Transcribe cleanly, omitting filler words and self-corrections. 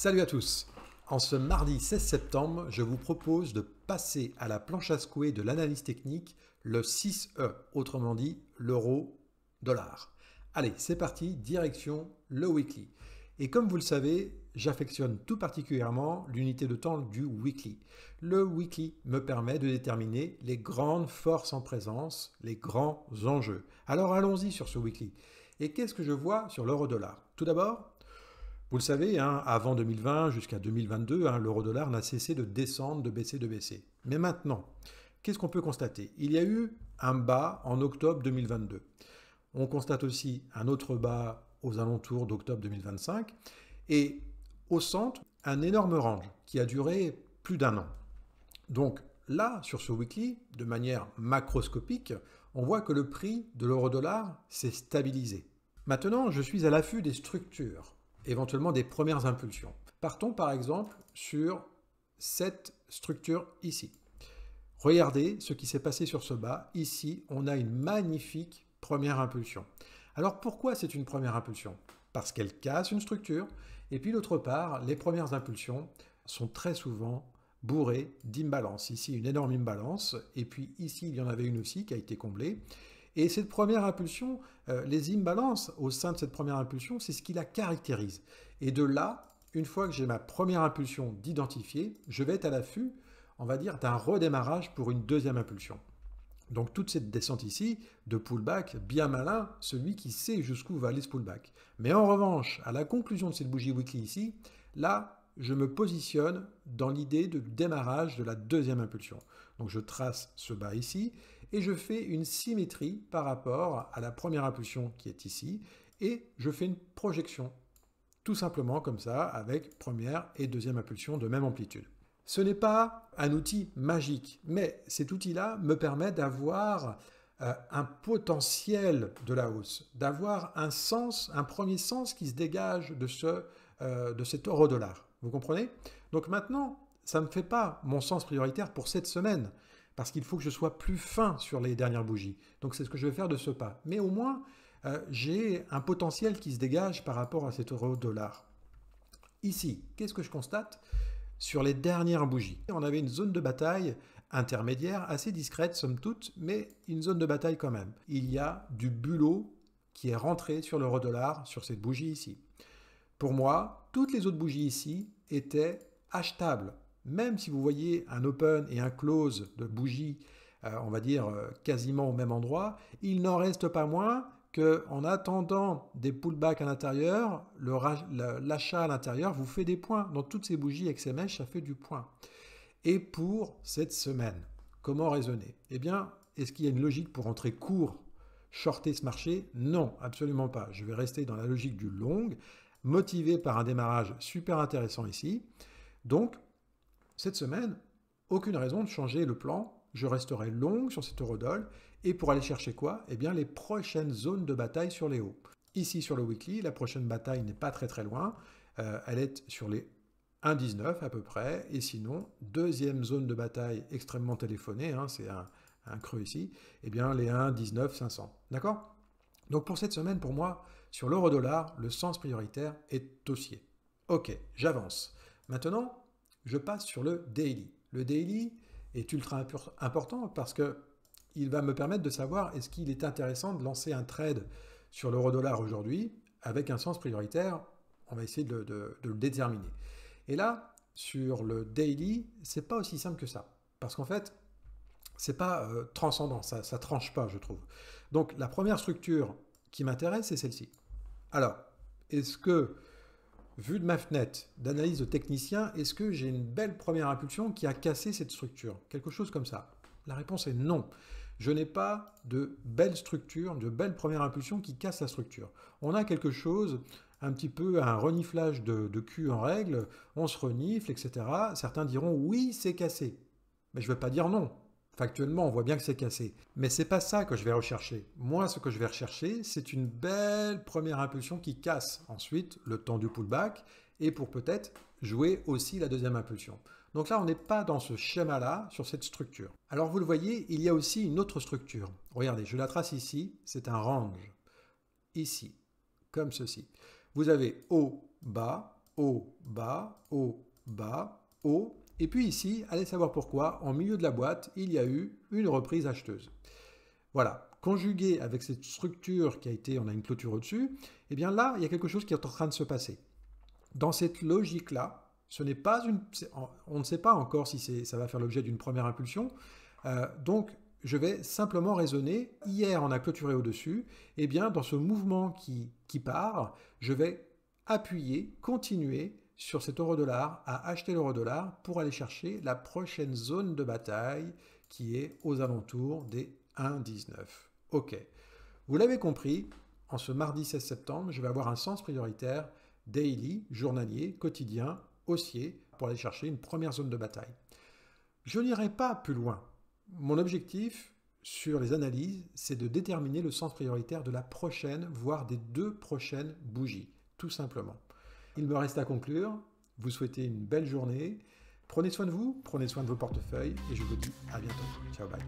Salut à tous. En ce mardi 16 septembre, je vous propose de passer à la planche à secouer de l'analyse technique, le 6E, autrement dit l'euro-dollar. Allez, c'est parti, direction le weekly. Et comme vous le savez, j'affectionne tout particulièrement l'unité de temps du weekly. Le weekly me permet de déterminer les grandes forces en présence, les grands enjeux. Alors allons-y sur ce weekly. Et qu'est-ce que je vois sur l'euro-dollar? Tout d'abord, vous le savez, avant 2020 jusqu'à 2022, l'euro-dollar n'a cessé de descendre, de baisser, de baisser. Mais maintenant, qu'est-ce qu'on peut constater? Il y a eu un bas en octobre 2022. On constate aussi un autre bas aux alentours d'octobre 2025. Et au centre, un énorme range qui a duré plus d'un an. Donc là, sur ce weekly, de manière macroscopique, on voit que le prix de l'euro-dollar s'est stabilisé. Maintenant, je suis à l'affût des structures, éventuellement des premières impulsions. Partons par exemple sur cette structure ici. Regardez ce qui s'est passé sur ce bas. Ici, on a une magnifique première impulsion. Alors pourquoi c'est une première impulsion? Parce qu'elle casse une structure. Et puis d'autre part, les premières impulsions sont très souvent bourrées d'imbalance. Ici, une énorme imbalance. Et puis ici, il y en avait une aussi qui a été comblée. Et cette première impulsion, les imbalances au sein de cette première impulsion, c'est ce qui la caractérise. Et de là, une fois que j'ai ma première impulsion d'identifier, je vais être à l'affût, on va dire, d'un redémarrage pour une deuxième impulsion. Donc toute cette descente ici, de pullback, bien malin, celui qui sait jusqu'où va aller ce pullback. Mais en revanche, à la conclusion de cette bougie weekly ici, là, je me positionne dans l'idée de démarrage de la deuxième impulsion. Donc je trace ce bas ici et je fais une symétrie par rapport à la première impulsion qui est ici et je fais une projection, tout simplement comme ça, avec première et deuxième impulsion de même amplitude. Ce n'est pas un outil magique, mais cet outil-là me permet d'avoir un potentiel de la hausse, d'avoir un sens, un premier sens qui se dégage de cet euro-dollar. Vous comprenez? Donc maintenant, ça ne me fait pas mon sens prioritaire pour cette semaine, parce qu'il faut que je sois plus fin sur les dernières bougies. Donc c'est ce que je vais faire de ce pas. Mais au moins, j'ai un potentiel qui se dégage par rapport à cet euro-dollar. Ici, qu'est-ce que je constate? Sur les dernières bougies, on avait une zone de bataille intermédiaire, assez discrète somme toute, mais une zone de bataille quand même. Il y a du bulot qui est rentré sur l'euro-dollar sur cette bougie ici. Pour moi, toutes les autres bougies ici étaient achetables. Même si vous voyez un open et un close de bougies, on va dire quasiment au même endroit, il n'en reste pas moins qu'en attendant des pullbacks à l'intérieur, l'achat à l'intérieur vous fait des points. Dans toutes ces bougies avec ces mèches, ça fait du point. Et pour cette semaine, comment raisonner? Eh bien, est-ce qu'il y a une logique pour entrer court, shorter ce marché? Non, absolument pas. Je vais rester dans la logique du long, motivé par un démarrage super intéressant ici. Donc, cette semaine, aucune raison de changer le plan. Je resterai long sur cet eurodoll. Et pour aller chercher quoi? Eh bien, les prochaines zones de bataille sur les hauts. Ici, sur le weekly, la prochaine bataille n'est pas très loin. Elle est sur les 1,19 à peu près. Et sinon, deuxième zone de bataille extrêmement téléphonée, c'est un creux ici, eh bien, les 1,19 500. D'accord? Donc, pour cette semaine, pour moi, sur l'euro-dollar, le sens prioritaire est haussier. Ok, j'avance. Maintenant, je passe sur le daily. Le daily est ultra important parce qu'il va me permettre de savoir est-ce qu'il est intéressant de lancer un trade sur l'euro-dollar aujourd'hui avec un sens prioritaire. On va essayer de le déterminer. Et là, sur le daily, c'est pas aussi simple que ça. Parce qu'en fait, c'est pas transcendant, ça tranche pas, je trouve. Donc la première structure qui m'intéresse, c'est celle-ci. Alors, est-ce que, vu de ma fenêtre d'analyse de technicien, est-ce que j'ai une belle première impulsion qui a cassé cette structure? Quelque chose comme ça. La réponse est non. Je n'ai pas de belle structure, de belle première impulsion qui casse la structure. On a quelque chose, un petit peu un reniflage de cul en règle, on se renifle, etc. Certains diront oui, c'est cassé. Mais je ne veux pas dire non. Factuellement, on voit bien que c'est cassé. Mais c'est pas ça que je vais rechercher. Moi, ce que je vais rechercher, c'est une belle première impulsion qui casse ensuite le temps du pullback et pour peut-être jouer aussi la deuxième impulsion. Donc là, on n'est pas dans ce schéma-là, sur cette structure. Alors vous le voyez, il y a aussi une autre structure. Regardez, je la trace ici, c'est un range. Ici, comme ceci. Vous avez haut, bas, haut, bas, haut, bas, haut. Et puis ici, allez savoir pourquoi, en milieu de la boîte, il y a eu une reprise acheteuse. Voilà, conjugué avec cette structure qui a été, on a une clôture au-dessus, eh bien là, il y a quelque chose qui est en train de se passer. Dans cette logique-là, ce n'est pas une, on ne sait pas encore si ça va faire l'objet d'une première impulsion. Donc, je vais simplement raisonner. Hier, on a clôturé au-dessus. Eh bien, dans ce mouvement qui part, je vais appuyer, continuer sur cet euro-dollar à acheter l'euro-dollar pour aller chercher la prochaine zone de bataille qui est aux alentours des 1,19. Ok. Vous l'avez compris, en ce mardi 16 septembre, je vais avoir un sens prioritaire daily, journalier, quotidien, haussier, pour aller chercher une première zone de bataille. Je n'irai pas plus loin. Mon objectif sur les analyses, c'est de déterminer le sens prioritaire de la prochaine, voire des 2 prochaines bougies, tout simplement. Il me reste à conclure. Vous souhaitez une belle journée. Prenez soin de vous, prenez soin de vos portefeuilles et je vous dis à bientôt. Ciao, bye.